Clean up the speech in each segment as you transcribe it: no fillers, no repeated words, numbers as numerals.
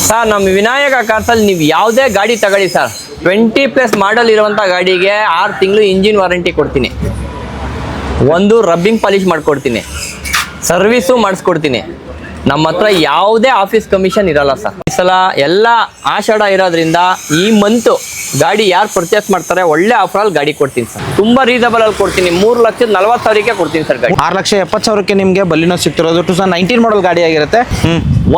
Sir ನಮ್ಮ ವಿನಾಯಕ ಕಾರ್ಸಲ್ಲಿ ನೀವು ಯಾವುದೇ ಗಾಡಿ ತಗೊಳ್ಳಿ ಸರ್ 20+ ಮಾಡಲ್ ಇರುವಂಥ ಗಾಡಿಗೆ 6 ತಿಂಗಳು ಇಂಜಿನ್ ವಾರಂಟಿ ಕೊಡ್ತೀನಿ, ಒಂದು ರಬ್ಬಿಂಗ್ ಪಾಲಿಶ್ ಮಾಡಿಕೊಡ್ತೀನಿ, ಸರ್ವಿಸು ಮಾಡಿಸ್ಕೊಡ್ತೀನಿ. ನಮ್ಮ ಹತ್ರ ಯಾವುದೇ ಆಫೀಸ್ ಕಮಿಷನ್ ಇರಲ್ಲ ಸರ್. ಈ ಸಲ ಎಲ್ಲ ಆಷಾಢ ಇರೋದ್ರಿಂದ ಈ ಮಂತು ಗಾಡಿ ಯಾರು ಪರ್ಚೇಸ್ ಮಾಡ್ತಾರೆ ಒಳ್ಳೆ ಆಫರಲ್ಲಿ ಗಾಡಿ ಕೊಡ್ತೀನಿ ಸರ್. ತುಂಬ ರೀಸನಬಲ್ ಅಲ್ಲಿ ಕೊಡ್ತೀನಿ. 3,40,000ಕ್ಕೆ ಕೊಡ್ತೀನಿ ಸರ್ ಗಾಡಿ. 6,70,000ಕ್ಕೆ ನಿಮಗೆ ಬಲಿನೋ ಸಿಗ್ತಿರೋದು 2019 ಮಾಡಲ್ ಗಾಡಿ ಆಗಿರುತ್ತೆ.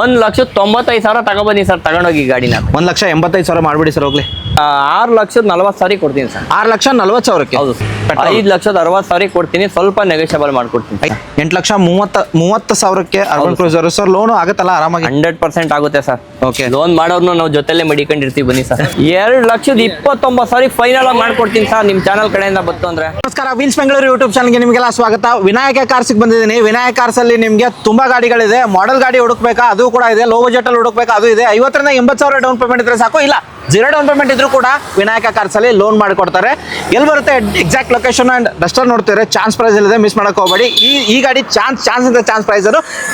1,95,000 ತಗೊಬನ್ನಿ ಸರ್, ತಗೊಂಡೋಗಿ ಗಾಡಿನ. 1,85,000 ಮಾಡ್ಬಿಡಿ ಸರ್ ಹೋಗ್ಲಿ. 6,40,000 ಕೊಡ್ತೀನಿ ಸರ್. 6,40,000ಕ್ಕೆ ಹೌದು ಸರ್. 5,60,000 ಕೊಡ್ತೀನಿ, ಸ್ವಲ್ಪ ನೆಗೋಷಿಯಬಲ್ ಮಾಡ್ಕೊಡ್ತೀನಿ. 8,30,000ಕ್ಕೆ ಅರ್ಬನ್ ಕ್ರೂಸರ್ ಸರ್. ಲೋನು ಆಗುತ್ತಲ್ಲ ಆರಾಮಾಗಿ? 100% ಆಗುತ್ತೆ ಸರ್. ಓಕೆ, ಲೋನ್ ಮಾಡೋರ್ನು ನಾವು ಜೊತೆಲೆ ಮಡಿಕೊಂಡಿರ್ತೀವಿ, ಬನ್ನಿ ಸರ್. 2,29,000 ಫೈನಲ್ ಆಗಿ ಮಾಡ್ಕೊಡ್ತೀನಿ ಸರ್, ನಿಮ್ಮ ಚಾನಲ್ ಕಡೆಯಿಂದ ಬಂತು ಅಂದ್ರೆ. ನಮಸ್ಕಾರ, ವೀಲ್ಸ್ ಬೆಂಗಳೂರು ಯೂಟ್ಯೂಬ್ ಚಾನಲ್ಗೆ ನಿಮಗೆಲ್ಲ ಸ್ವಾಗತ. ವಿನಾಯಕ ಕಾರ್ಸಿಗೆ ಬಂದಿದ್ದೀನಿ. ವಿನಾಯಕ ಕಾರ್ಸಲ್ಲಿ ನಿಮಗೆ ತುಂಬಾ ಗಾಡಿಗಳಿದೆ. ಮಾಡೆಲ್ ಗಾಡಿ ಹುಡುಕ್ಬೇಕಾ ಅದು ಕೂಡ ಇದೆ, ಲೋ ಬಜೆಟ್ ಅಲ್ಲಿ ಹುಡುಕ್ಬೇಕಾ ಅದು ಇದೆ. 50,000 ರಿಂದ 80,000 ಡೌನ್ ಪೇಮೆಂಟ್ ಇದ್ರೆ ಸಾಕು, ಇಲ್ಲ 0 ಡೌನ್ ಪೇಮೆಂಟ್ ಇದ್ರೂ ಕೂಡ ವಿನಾಯಕ ಕಾರ್ಸಲ್ಲಿ ಲೋನ್ ಮಾಡಿಕೊಡ್ತಾರೆ. ಎಲ್ಲಿ ಬರುತ್ತೆ ಎಕ್ಸಾಕ್ಟ್ ಲೊಕೇಶನ್ ಅಂಡ್ ಡಸ್ಟರ್ ನೋಡ್ತೀರಾ, ಚಾನ್ಸ್ ಪ್ರೈಸ್ ಇದೆ, ಮಿಸ್ ಮಾಡಕ್ಕೆ ಹೋಗಬೇಡಿ. ಈ ಗಾಡಿ ಚಾನ್ಸ್ ಇಂದ ಚಾನ್ಸ್ ಪ್ರೈಸ್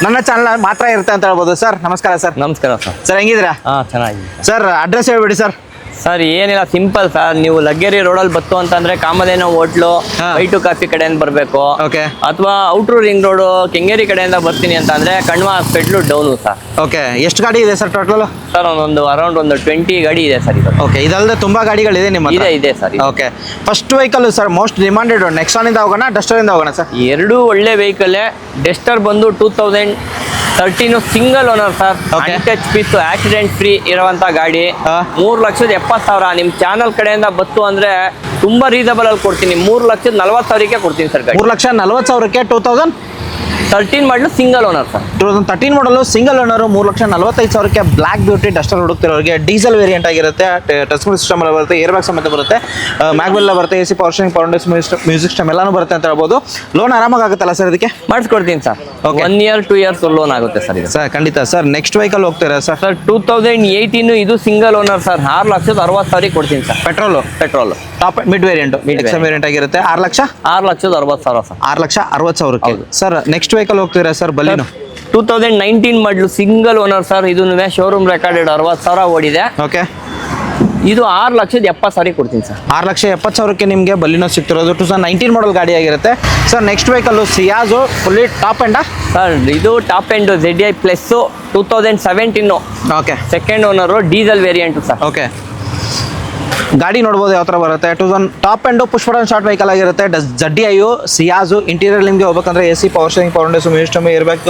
ನನ್ನ ಚಾನಲ್ ಮಾತ್ರ ಇರುತ್ತೆ ಅಂತ ಹೇಳ್ಬೋದು. ಸರ್ ನಮಸ್ಕಾರ. ಸರ್ ನಮಸ್ಕಾರ ಸರ್. ಸರ್ ಹೆಂಗಿದ್ದೀರಾ? ಚೆನ್ನಾಗಿ ಸರ್. ಅಡ್ರೆಸ್ ಹೇಳ್ಬಿಡಿ ಸರ್. ಸರ್ ಏನಿಲ್ಲ, ಸಿಂಪಲ್ ಸರ್. ನೀವು ಲಗ್ಗೆರಿ ರೋಡಲ್ಲಿ ಬತ್ತು ಅಂತಂದ್ರೆ ಕಾಮಧೇನು ಹೋಟ್ಲು, ವೈಟು ಕಾಫಿ ಕಡೆಯಿಂದ ಬರಬೇಕು. ಓಕೆ. ಅಥವಾ ಔಟ್ರು ರಿಂಗ್ ರೋಡು ಕೆಂಗೇರಿ ಕಡೆಯಿಂದ ಬರ್ತೀನಿ ಅಂತ ಅಂದ್ರೆ Kanva hospital down sir. Okay, ಎಷ್ಟು ಗಾಡಿ ಇದೆ ಸರ್ ಟೋಟಲ್? ಸರ್ ಅರೌಂಡ್ 20 ಗಾಡಿ ಇದೆ ಸರ್ ಇದು. ಓಕೆ, ಇದಲ್ಲದೆ ತುಂಬಾ ಗಾಡಿಗಳಿದೆ ನಿಮ್ಮ ಹತ್ರ? ಇದೆ sir. Okay, first vehicle sir most demanded ನೆಕ್ಸಾನಿಂದ ಹೋಗೋಣ ಡಸ್ಟರ್ ಇಂದ ಹೋಗೋಣ ಸರ್? ಎರಡೂ ಒಳ್ಳೆ ವೆಹಿಕಲ್. ಡೆಸ್ಟರ್ ಬಂದು 2013 single owner sir. Touch piece accident free ಇರುವಂತ ಗಾಡಿ. 3,70,000 ನಿಮ್ ಚಾನಲ್ ಕಡೆಯಿಂದ ಬತ್ತು ಅಂದ್ರೆ ತುಂಬಾ ರೀಸನಬಲ್ ಅಲ್ಲಿ ಕೊಡ್ತೀನಿ. 3,40,000ಕ್ಕೆ ಕೊಡ್ತೀನಿ ಸರ್ ಗಾಡಿ. 3,40,000ಕ್ಕೆ 2013 model single owner sir. 2013 model single owner 3,45,000ಕ್ಕೆ ಬ್ಲಾಕ್ ಬ್ಯೂಟಿ ಡಸ್ಟರ್ ಹುಡುಕ್ತಿರೋರಿಗೆ ಡೀಸೆಲ್ ವೇರಿಯಂಟ್ ಆಗಿರುತ್ತೆ. ಟಚ್ ಸ್ಕ್ರೀನ್ ಸಿಸ್ಟಮ್ ಎಲ್ಲ ಬರುತ್ತೆ, ಏರ್ ಬ್ಯಾಗ್ ಸಮೇತ ಬರುತ್ತೆ, ಮ್ಯಾಗ್ವೆಲ್ ಬರುತ್ತೆ, AC power steering, power windows, music system ಎಲ್ಲಾನು ಬರುತ್ತೆ ಅಂತ ಹೇಳ್ಬೋದು. ಲೋನ್ ಆರಾಮಾಗಿ ಆಗುತ್ತಲ್ಲ ಸರ್ ಇದಕ್ಕೆ? ಮಾಡಿಸ್ಕೊಡ್ತೀನಿ ಸರ್. 1 year 2 years ಲೋನ್ ಆಗುತ್ತೆ ಸರ್ ಇದು. ಸರ್ ಖಂಡಿತ ಸರ್. ನೆಕ್ಸ್ಟ್ ವೆಹಿಕಲ್ ಹೋಗ್ತೀರಾ ಸರ್? ಸರ್ 2018 ಇದು ಸಿಂಗಲ್ ಓನರ್ ಸರ್. 6,60,000 ಕೊಡ್ತೀನಿ sir. Petrol top mid variant variant ಆಗಿರುತ್ತೆ. 6,60,000 ಸರ್. 6,60,000ಕ್ಕೆ ಸರ್. ನೆಕ್ಸ್ಟ್ ವೆಹಿಕಲ್ ಹೋಗ್ತೀರಾ ಸರ್? ಬಲಿನೋ 2019 ಮಾಡಲು ಸಿಂಗಲ್ ಓನರ್ ಸರ್. ಇದು ಶೋರೂಮ್ ರೆಕಾರ್ಡೆಡ್ 60,000 ಓಡಿದೆ. ಓಕೆ, ಇದು 6,70,000 ಕೊಡ್ತೀನಿ ಸರ್. 6,70,000ಕ್ಕೆ ನಿಮಗೆ ಬಲಿನೋ ಸಿಗ್ತಿರೋದು 2019 ಮಾಡಲ್ ಗಾಡಿ ಆಗಿರುತ್ತೆ sir. Next vehicle Ciaz fully top end sir. ಇದು top end ZDI plus 2017. Okay, second owner diesel variant sir. Okay, ಗಾಡಿ ನೋಡ್ಬೋದು ಯಾವ ಥರ ಬರುತ್ತೆ. 2000 top end push button start vehicle ಆಗಿರುತ್ತೆ. ZDI ಸಿಯಾಜು ಇಂಟೀರಿಯರ್ ನಿಮಗೆ ಹೋಗ್ಬೇಕಂದ್ರೆ AC power steering, power windows, music system, air bag,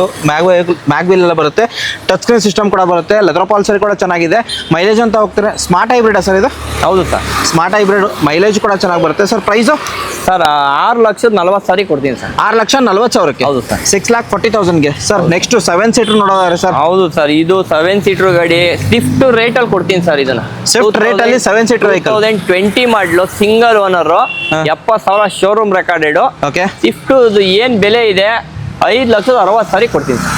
mag wheel ಎಲ್ಲ ಬರುತ್ತೆ. ಟಚ್ ಸ್ಕ್ರೀನ್ ಸಿಸ್ಟಮ್ ಕೂಡ ಬರುತ್ತೆ. ಲೆದರ್ ಪಾಲ್ಸರಿ ಕೂಡ ಚೆನ್ನಾಗಿದೆ. ಮೈಲೇಜ್ ಅಂತ ಹೋಗ್ತಾರೆ. ಸ್ಮಾರ್ಟ್ ಹೈಬ್ರಿಡ್ ಸರ್ ಇದು? ಹೌದು ಸರ್, ಸ್ಮಾರ್ಟ್ ಹೈಬ್ರಿಡ್. ಮೈಲೇಜ್ ಕೂಡ ಚೆನ್ನಾಗಿ ಬರುತ್ತೆ ಸರ್. ಪ್ರೈಸು ಸರ್ 6,40,000 ಕೊಡ್ತೀನಿ ಸರ್. 6,40,000ಕ್ಕೆ? ಹೌದು ಸರ್. 6,40,000ಗೆ ಸರ್. ನೆಕ್ಸ್ಟ್ 7 ಸೀಟರ್ ನೋಡೋದಾದ್ರೆ ಸರ್? ಹೌದು ಸರ್, ಇದು 7 ಸೀಟರ್ ಗಾಡಿ. ಸ್ವಿಫ್ಟ್ ರೇಟ್ ಅಲ್ಲಿ ಕೊಡ್ತೀನಿ ಸರ್ ಇದನ್ನ. ಸ್ವಿಫ್ಟ್ ರೇಟ್ ಅಲ್ಲಿ 7 ಸೀಟರ್ ವೆಹಿಕಲ್. 2020 ಮಾಡಲು single owner 70,000 showroom recorded. Okay, Swift ಏನ್ ಬೆಲೆ ಇದೆ 5,60,000 ಕೊಡ್ತೀನಿ ಸರ್.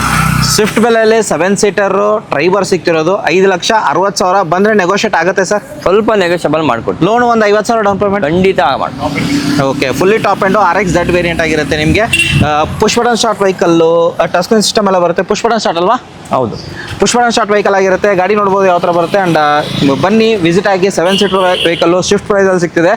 ಸ್ವಿಫ್ಟ್ ಬೆಲೆಯಲ್ಲಿ 7 ಸೀಟರ್ ಡ್ರೈವರ್ ಸಿಗ್ತಿರೋದು 5,60,000 ಬಂದ್ರೆ ನೆಗೋಷಿಯೇಟ್ ಆಗುತ್ತೆ ಸರ್? ಸ್ವಲ್ಪ ನೆಗೋಷಿಯಬಲ್ ಮಾಡ್ಕೊಡ್ತೀನಿ. ಲೋನ್ ಒಂದು 50,000 ಡೌನ್ ಪೇಮೆಂಟ್ ಖಂಡಿತ ಮಾಡ್ಕೊಡ್ತೀನಿ. Okay, fully top end RX-Z variant ಆಗಿರುತ್ತೆ ನಿಮಗೆ. Push button start vehicle, touch screen system ಎಲ್ಲ ಬರುತ್ತೆ. ಪುಷ್ ಬಟನ್ ಸ್ಟಾರ್ಟ್ ಅಲ್ವಾ? ಹೌದು, ಪುಷ್ ಬಟನ್ ಸ್ಟಾರ್ಟ್ ವೆಹಿಕಲ್ ಆಗಿರುತ್ತೆ. ಗಾಡಿ ನೋಡ್ಬೋದು ಯಾವ ಥರ ಬರುತ್ತೆ. ಆ್ಯಂಡ್ ಬನ್ನಿ ವಿಸಿಟ್ ಆಗಿ. 7 ಸೀಟರ್ ವೆಹಿಕಲ್ಲು ಸ್ವಿಫ್ಟ್ ಪ್ರೈಸಲ್ಲಿ ಸಿಗ್ತಿದೆ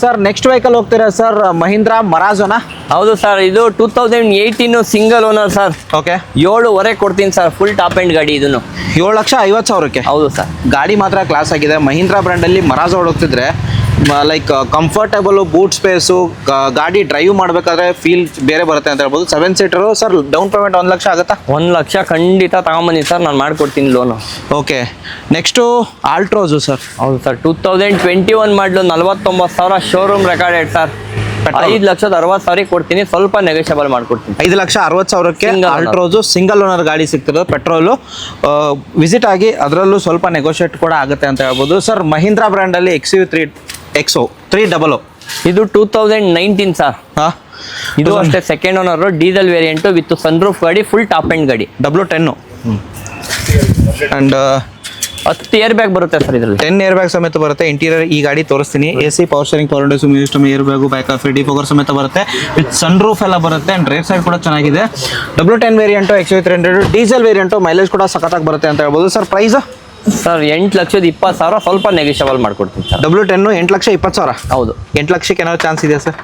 ಸರ್. ನೆಕ್ಸ್ಟ್ ವೆಹಿಕಲ್ ಹೋಗ್ತೀರಾ ಸರ್? ಮಹೀಂದ್ರಾ ಮರಾಜೋನಾ? ಹೌದು ಸರ್, ಇದು 2018 ಸಿಂಗಲ್ ಓನರ್ ಸರ್. ಓಕೆ, 7,500 ಕೊಡ್ತೀನಿ ಸರ್. ಫುಲ್ ಟಾಪ್ ಎಂಡ್ ಗಾಡಿ ಇದನ್ನು. 7,50,000ಕ್ಕೆ? ಹೌದು ಸರ್. ಗಾಡಿ ಮಾತ್ರ ಕ್ಲಾಸ್ ಆಗಿದೆ. ಮಹೀಂದ್ರಾ ಬ್ರ್ಯಾಂಡಲ್ಲಿ ಮರಾಜೋ ಹೋಗ್ತಿದ್ರೆ ಲೈಕ್ ಕಂಫರ್ಟೇಬಲು, ಬೂಟ್ ಸ್ಪೇಸು, ಗಾಡಿ ಡ್ರೈವ್ ಮಾಡಬೇಕಾದ್ರೆ ಫೀಲ್ ಬೇರೆ ಬರುತ್ತೆ ಅಂತ ಹೇಳ್ಬೋದು. 7 seater sir. Down payment 1 lakh ಆಗುತ್ತಾ? 1 ಲಕ್ಷ ಖಂಡಿತ ತಗೊಂಬನ್ನಿ ಸರ್, ನಾನು ಮಾಡ್ಕೊಡ್ತೀನಿ loan. Okay, next Altroz sir? ಹೌದು sir, 2021 model 49,000 showroom recorded sir. 5,60,000 ಕೊಡ್ತೀನಿ, ಸ್ವಲ್ಪ ನೆಗೋಷಿಯಬಲ್ ಮಾಡ್ಕೊಡ್ತೀನಿ. 5,60,000ಕ್ಕೆ ಆಲ್ಟ್ರೋಸು ಸಿಂಗಲ್ ಓನರ್ ಗಾಡಿ ಸಿಗ್ತಿರೋದು. ಪೆಟ್ರೋಲು. ವಿಸಿಟ್ ಆಗಿ, ಅದರಲ್ಲೂ ಸ್ವಲ್ಪ ನೆಗೋಷಿಯೇಟ್ ಕೂಡ ಆಗುತ್ತೆ ಅಂತ ಹೇಳ್ಬೋದು ಸರ್. ಮಹೀಂದ್ರಾ ಬ್ರ್ಯಾಂಡಲ್ಲಿ XO 300 ಇದು 2019 ಸರ್. ಇದು ಅಷ್ಟೇ second owner diesel variant with sunroof ಗಾಡಿ, ಫುಲ್ ಟಾಪ್ ಎಂಡ್ ಗಾಡಿ. 10 ಅಂಡ್ 10 ಏರ್ ಬ್ಯಾಗ್ ಬರುತ್ತೆ ಸರ್ ಇದರಲ್ಲಿ. 10 ಏರ್ ಬ್ಯಾಗ್ ಸಮೇತ ಬರುತ್ತೆ. ಇಂಟೀರಿಯರ್ ಈ ಗಾಡಿ ತೋರಿಸ್ತೀನಿ. AC power steering, power windows, music system, air bag, back of defogger ಸಮೇತ ಬರುತ್ತೆ. ವಿತ್ ಸನ್ರೂಫ್ ಎಲ್ಲ ಬರುತ್ತೆ. ಅಂಡ್ ರೇಟ್ ಸೈಡ್ ಕೂಡ ಚೆನ್ನಾಗಿದೆ. 10 variant XO 300 diesel variant. Mileage ಕೂಡ ಸಖತ್ತಾಗಿ ಬರುತ್ತೆ ಅಂತ ಹೇಳ್ಬೋದು ಸರ್. ಪ್ರೈಸ್ ಸರ್ 8,20,000 ಸ್ವಲ್ಪ ನೆಗೋಷಿಯಬಲ್ ಮಾಡ್ಕೊಡ್ತೀನಿ ಸರ್. W10 8,20,000. ಹೌದು, 8 ಲಕ್ಷಕ್ಕೆ ಏನಾದ್ರು ಚಾನ್ಸ್ ಇದೆಯಾ ಸರ್?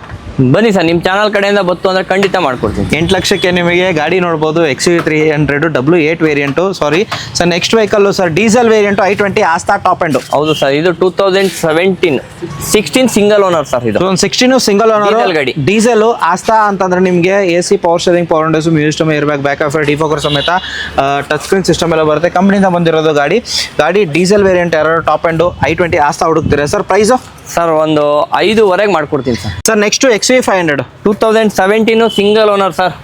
ಬನ್ನಿ ಸರ್, ನಿಮ್ಮ ಚಾನಲ್ ಕಡೆಯಿಂದ ಬತ್ತು ಅಂದ್ರೆ ಖಂಡಿತ ಮಾಡ್ಕೊಡ್ತೀನಿ. 8 ಲಕ್ಷಕ್ಕೆ ನಿಮಗೆ ಗಾಡಿ ನೋಡ್ಬೋದು. XUV300 W8 variant. Sorry sir, next vehicle sir diesel variant i20 Asta top end. ಹೌದು ಸರ್, ಇದು 2016 ಸಿಂಗಲ್ ಓನರ್ ಸರ್. ಇದು 16 ಸಿಂಗಲ್ ಓನರ್ Diesel ಗಾಡಿ. ಡೀಸೆಲ್ ಆಸ್ತಾ ಅಂತಂದ್ರೆ ನಿಮಗೆ AC power steering, power windows, music system, air bag, back offer, defogger ಸಮೇತ touch screen system ಎಲ್ಲ ಬರುತ್ತೆ. ಕಂಪ್ನಿಯಿಂದ ಬಂದಿರೋದು ಗಾಡಿ ಡೀಸೆಲ್ ವೇರಿಯಂಟ್ ಯಾರು ಟಾಪ್ ಎಂಡು i20 ಆಸ್ತಾ ಹುಡುಕ್ತೀರಾ ಸರ್? ಪ್ರೈಸ್ ಸರ್ ಒಂದು 5,500 ಮಾಡ್ಕೊಡ್ತೀನಿ sir. Sir next XUV500 2017 single owner sir.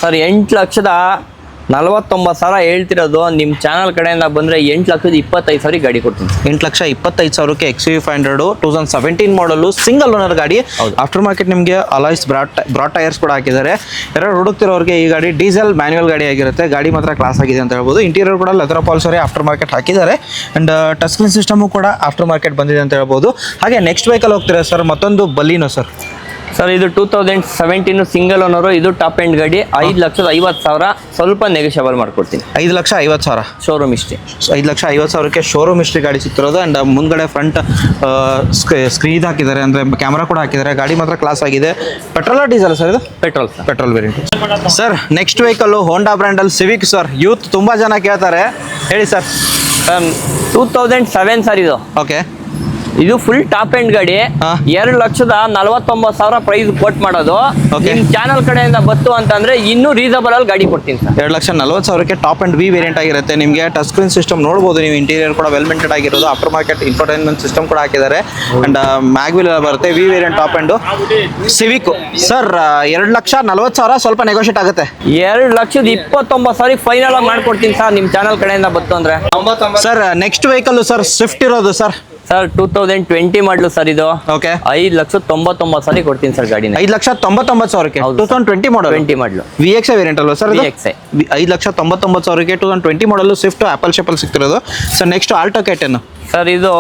Sir 8,49,000 ಹೇಳ್ತಿರೋದು. ನಿಮ್ಮ ಚಾನಲ್ ಕಡೆಯಿಂದ ಬಂದರೆ 8,25,000 ಗಾಡಿ ಕೊಡ್ತೀನಿ. 8,25,000ಕ್ಕೆ XUV500 2017 ಮಾಡಲು ಸಿಂಗಲ್ ಓನರ್ ಗಾಡಿ. ಆಫ್ಟರ್ ಮಾರ್ಕೆಟ್ ನಿಮಗೆ ಅಲಾಯ್ಸ್ ಬ್ರಾಡ್ ಟೈರ್ಸ್ ಕೂಡ ಹಾಕಿದ್ದಾರೆ. ಯಾರು ಹುಡುಕ್ತಿರೋರಿಗೆ ಈ ಗಾಡಿ ಡೀಸೆಲ್ ಮ್ಯಾನ್ಯುವಲ್ ಗಾಡಿ ಆಗಿರುತ್ತೆ. ಗಾಡಿ ಮಾತ್ರ ಕ್ಲಾಸ್ ಆಗಿದೆ ಅಂತ ಹೇಳ್ಬೋದು. ಇಂಟೀರಿಯರ್ ಕೂಡ ಲೆದರ್ ಪಾಲ್ಸರಿ ಆಫ್ಟರ್ ಮಾರ್ಕೆಟ್ ಹಾಕಿದ್ದಾರೆ. ಆ್ಯಂಡ್ ಟಚ್ ಸ್ಕ್ರೀನ್ ಸಿಸ್ಟಮು ಕೂಡ ಆಫ್ಟರ್ ಮಾರ್ಕೆಟ್ ಬಂದಿದೆ ಅಂತ ಹೇಳ್ಬೋದು. ಹಾಗೆ ನೆಕ್ಸ್ಟ್ ವೆಹಿಕಲ್ ಹೋಗ್ತೀರಾ ಸರ್, ಮತ್ತೊಂದು ಬಲೀನೋ ಸರ್. ಸರ್ ಇದು 2017 ಸಿಂಗಲ್ ಓನರು. ಇದು ಟಾಪ್ ಎಂಡ್ ಗಾಡಿ. 5,50,000 ಸ್ವಲ್ಪ ನೆಗೋಷಿಯಬಲ್ ಮಾಡ್ಕೊಡ್ತೀನಿ. 5,50,000 ಶೋರೂಮ್ ಇಷ್ಟೇ. 5,50,000ಕ್ಕೆ ಶೋರೂಮ್ ಹಿಸ್ಟ್ರಿ ಗಾಡಿ ಸಿಗ್ತಿರೋದು. ಆ್ಯಂಡ್ ಮುಂದ್ಗಡೆ ಫ್ರಂಟ್ ಸ್ಕ್ರೀನ್ ಹಾಕಿದ್ದಾರೆ, ಅಂದರೆ ಕ್ಯಾಮ್ರಾ ಕೂಡ ಹಾಕಿದ್ದಾರೆ. ಗಾಡಿ ಮಾತ್ರ ಕ್ಲಾಸ್ ಆಗಿದೆ. ಪೆಟ್ರೋಲ್ ಡೀಸೆಲ್ ಸರ್ ಇದು? Petrol sir, petrol variant. Sir next vehicle Honda ಬ್ರ್ಯಾಂಡಲ್ಲಿ ಸಿವಿಕ್ ಸರ್. ಯೂತ್ ತುಂಬ ಜನ ಕೇಳ್ತಾರೆ, ಹೇಳಿ ಸರ್. 2007 ಸರ್ ಇದು. ಓಕೆ, ಇದು ಫುಲ್ ಟಾಪ್ ಎಂಡ್ ಗಾಡಿ. 2,49,000 ಪ್ರೈಸ್ ಕೋಟ್ ಮಾಡೋದು. Okay. ನಿಮ್ಮ ಚಾನಲ್ ಕಡೆಯಿಂದ ಬತ್ತು ಅಂತಂದ್ರೆ ಇನ್ನೂ ರೀಸನಬಲ್ ಅಲ್ಲಿ ಗಾಡಿ ಕೊಡ್ತೀನಿ ಸರ್. 2,40,000ಕ್ಕೆ ಟಾಪ್ ಅಂಡ್ ವಿ ವೇರಿಯಂಟ್ ಆಗಿರುತ್ತೆ. ನಿಮಗೆ ಟಚ್ ಸ್ಕ್ರೀನ್ ಸಿಸ್ಟಮ್ ನೋಡ್ಬೋದು ನೀವು. ಇಂಟೀರಿಯರ್ ಕೂಡ ವೆಲ್ ಮೇಂಟೆಡ್ ಆಗಿರೋದು. ಆಫ್ಟರ್ ಮಾರ್ಕೆಟ್ ಇನ್ಫೋಟೈನ್ಮೆಂಟ್ ಸಿಸ್ಟಮ್ ಕೂಡ ಹಾಕಿದ್ದಾರೆ. ಅಂಡ್ ಮ್ಯಾಗ್ವಿಲ್ ಬರುತ್ತೆ. V variant top and Civic sir. 2,40,000 ಸ್ವಲ್ಪ ನೆಗೋಷಿಯೇಟ್ ಆಗುತ್ತೆ. 2,29,000 ಫೈನಲ್ ಆಗಿ ಮಾಡ್ಕೊಡ್ತೀನಿ ಸರ್, ನಿಮ್ಮ ಚಾನಲ್ ಕಡೆಯಿಂದ ಬತ್ತು ಅಂದ್ರೆ. Sir next vehicle sir Swift ಇರೋದು ಸರ್. ಸರ್ 2020 ಮಾಡಲು ಸರ್ ಇದು. ಓಕೆ, 5,99,000 ಕೊಡ್ತೀನಿ ಸರ್ ಗಾಡಿನ. 5,99,000ಕ್ಕೆ ಹೌದು. 2020 ಮಾಡಲ್. 20 ಮಾಡಲು VXI ವೇರಿಯಂಟ್ ಅಲ್ವಾ ಸರ್? VXI. 5,99,000ಕ್ಕೆ 2020 ಮಾಡಲು ಸ್ವಿಫ್ಟ್ ಆಪಲ್ ಶೇಪಲ್ಲಿ ಸಿಗ್ತಿರೋದು. Sir next Alto K10 sir. ಇದು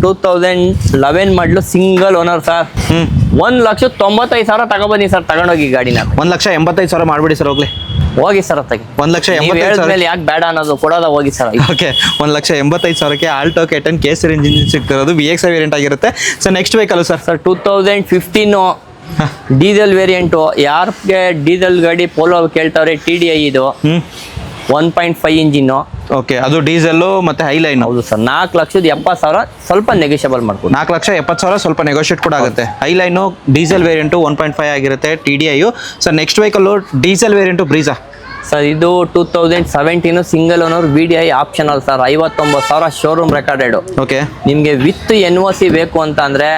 2011 ಮಾಡಲು ಸಿಂಗಲ್ ಓನರ್ ಸರ್. 1,95,000 ತಗೊಬನ್ನಿ ಸರ್, ತಗೊಂಡೋಗಿ ಗಾಡಿನ. 1,85,000 ಮಾಡ್ಬಿಡಿ ಸರ್, ಹೋಗ್ಲಿ ಹೋಗಿ ಸರ್. ಅತ್ತಾಗಿ 1,85,000 ಯಾಕೆ ಬೇಡ ಅನ್ನೋದು ಕೊಡೋದ ಹೋಗಿ ಸರ್. ಓಕೆ, 1,85,000ಕ್ಕೆ ಆಲ್ಟೋ K10 ಕೇಸರಿ ಇಂಜಿನ್ ಸಿಗ್ತಿರೋದು. VXI ವೇರಿಯಂಟ್ ಆಗಿರುತ್ತೆ. Sir next vehicle sir. Sir 2015 diesel variant. ಯಾರಿಗೆ ಡೀಸೆಲ್ ಗಾಡಿ ಪೋಲೋ ಕೇಳ್ತಾವ್ರೆ, TDI ಇದು 1.5 ಇಂಜಿನ್ನು. ಓಕೆ, ಅದು ಡೀಸೆಲ್ಲು ಮತ್ತೆ ಹೈಲೈನ್. ಹೌದು ಸರ್. 4,70,000 ಸ್ವಲ್ಪ ನೆಗೋಷಿಯಬಲ್ ಮಾಡ್ಬೋದು. 4,70,000 ಸ್ವಲ್ಪ ನೆಗೋಷಿಯೇಟ್ ಕೂಡ ಆಗುತ್ತೆ. ಹೈಲೈನು ಡೀಸೆಲ್ ವೇರಿಯಂಟು 1.5 ಆಗಿರುತ್ತೆ. TDI. Sir next vehicle diesel variant Brezza sir. ಇದು 2017 single owner VDI optional sir. 59,000 showroom recorded. Okay, ನಿಮಗೆ ವಿತ್ NOC ಬೇಕು ಅಂತ ಅಂದರೆ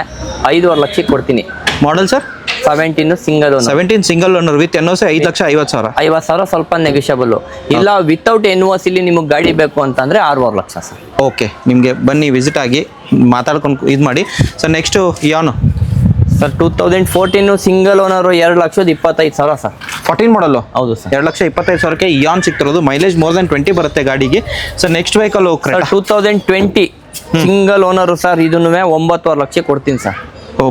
5,5 ಲಕ್ಷಕ್ಕೆ ಕೊಡ್ತೀನಿ. Model sir 17 single owner. 17 single owner with NOC 5,50,000. 50,000 ಸ್ವಲ್ಪ ನೆಗೋಷಿಯಬಲ್. ಇಲ್ಲ ವಿತೌಟ್ NOC ನಿಮಗೆ ಗಾಡಿ ಬೇಕು ಅಂತಂದರೆ 6,5 ಲಕ್ಷ ಸರ್. ಓಕೆ, ನಿಮಗೆ ಬನ್ನಿ ವಿಸಿಟ್ ಆಗಿ ಮಾತಾಡ್ಕೊಂಡು ಇದು ಮಾಡಿ. ಸರ್ ನೆಕ್ಸ್ಟು ಯಾನು ಸರ್ 2014 ಸಿಂಗಲ್ ಓನರು 2,25,000 ಸರ್. 14 ಮಾಡಲು. ಹೌದು ಸರ್. 2,25,000ಕ್ಕೆ ಇಯಾನ್ ಸಿಗ್ತಿರೋದು. ಮೈಲೇಜ್ ಮೋರ್ ದೆನ್ 20 ಬರುತ್ತೆ ಗಾಡಿಗೆ. Sir next vehicle sir 2020 single owner sir. ಇದನ್ನು 9,5 ಲಕ್ಷ ಕೊಡ್ತೀನಿ sir.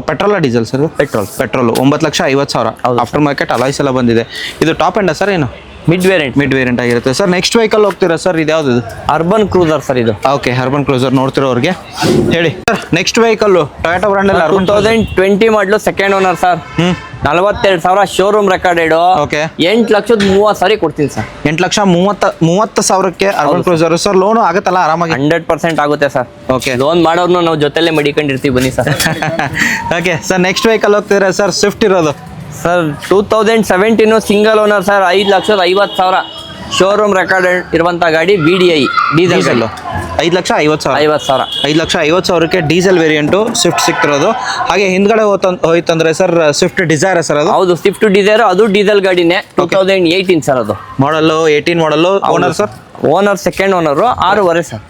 Petrol diesel sir? Petrol. 9,50,000. After market alloys ಎಲ್ಲ ಬಂದಿದೆ. ಇದು ಟಾಪ್ ಎಂಡ ಸರ್? ಏನು ಮಿಡ್ ವೇರಿಯಂಟ್ ಆಗಿರುತ್ತೆ ಸರ್. ನೆಕ್ಸ್ಟ್ ವೆಹಿಕಲ್ ಹೋಗ್ತೀರಾ ಸರ್? ಇದು ಯಾವ್ದು? ಅರ್ಬನ್ ಕ್ರೂಸರ್ ಸರ್ ಇದು. ಓಕೆ, ಅರ್ಬನ್ ಕ್ರೂಸರ್ ನೋಡ್ತಿರೋರಿಗೆ ಹೇಳಿ ಸರ್. ನೆಕ್ಸ್ಟ್ ವೆಹಿಕಲ್ ಟೊಯೋಟಾ ಬ್ರ್ಯಾಂಡಲ್ಲಿ 2020 model second owner sir. 42,000 showroom recorded. Okay, 8,30,000 ಕೊಡ್ತೀನಿ ಸರ್. 8,30,000ಕ್ಕೆ ಅರ್ಬನ್ ಕ್ರೂಸರ್ ಸರ್. ಲೋನು ಆಗುತ್ತಲ್ಲ ಆರಾಮಾಗಿ? 100% ಆಗುತ್ತೆ ಸರ್. ಓಕೆ, ಲೋನ್ ಮಾಡೋರ್ನು ನಾವು ಜೊತೆಲೆ ಮಡಿಕೊಂಡಿರ್ತೀವಿ, ಬನ್ನಿ sir. Okay sir, next vehicle ಹೋಗ್ತಿದ್ರೆ ಸರ್ ಸ್ವಿಫ್ಟ್ ಇರೋದು sir. 2017 single owner sir. 5,50,000 showroom recorded ಇರುವಂಥ ಗಾಡಿ. VDI diesel. 5,50,000. 50,000. 5,50,000ಕ್ಕೆ ಡೀಸೆಲ್ ವೇರಿಯಂಟು ಸ್ವಿಫ್ಟ್ ಸಿಗ್ತಿರೋದು. ಹಾಗೆ ಹಿಂದ್ಗಡೆ ಹೋಯ್ತಂದ್ರೆ ಸರ್ ಸ್ವಿಫ್ಟ್ ಡಿಸೈರ್ ಸರ್ ಅದು? ಹೌದು, ಸ್ವಿಫ್ಟ್ ಡಿಸೈರ್. ಅದು ಡೀಸೆಲ್ ಗಾಡಿನೇ. 2018 ಸರ್. ಅದು model 18 model. Owner sir? Owner second owner. 6,500 sir.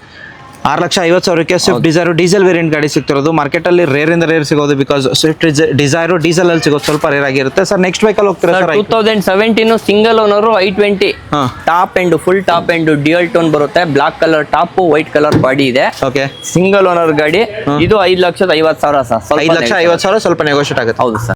6,50,000ಕ್ಕೆ ಸ್ವಿಫ್ಟ್ ಡಿಸೈರು ಡೀಸೆಲ್ ವೇರಿಯಂಟ್ ಗಾಡಿ ಸಿಗ್ತಿರೋದು. ಮಾರ್ಕೆಟಲ್ಲಿ ರೇರ್ ಸಿಗೋದು. ಬಿಕಾಸ್ ಸ್ವಿಫ್ಟ್ ಡಿಸೈರು ಡೀಸೆಲ್ ಅಲ್ಲಿ ಸಿಗೋದು ಸ್ವಲ್ಪ ರೇರ್ ಆಗಿರುತ್ತೆ ಸರ್. ನೆಕ್ಸ್ಟ್ ವೆಹಿಕಲ್ ಹೋಗ್ತೀರಾ sir? 2017 single owner. I20 top end, full top end, dual tone ಬರುತ್ತೆ. Black colour top, white colour body ಇದೆ. ಓಕೆ, ಸಿಂಗಲ್ ಓನರ್ ಗಾಡಿ. ಇದು 5,50,000 ಸರ್. 5,50,000 ಸ್ವಲ್ಪ ನೆಗೋಷಿಯೇಟ್ ಆಗುತ್ತೆ. ಹೌದು ಸರ್.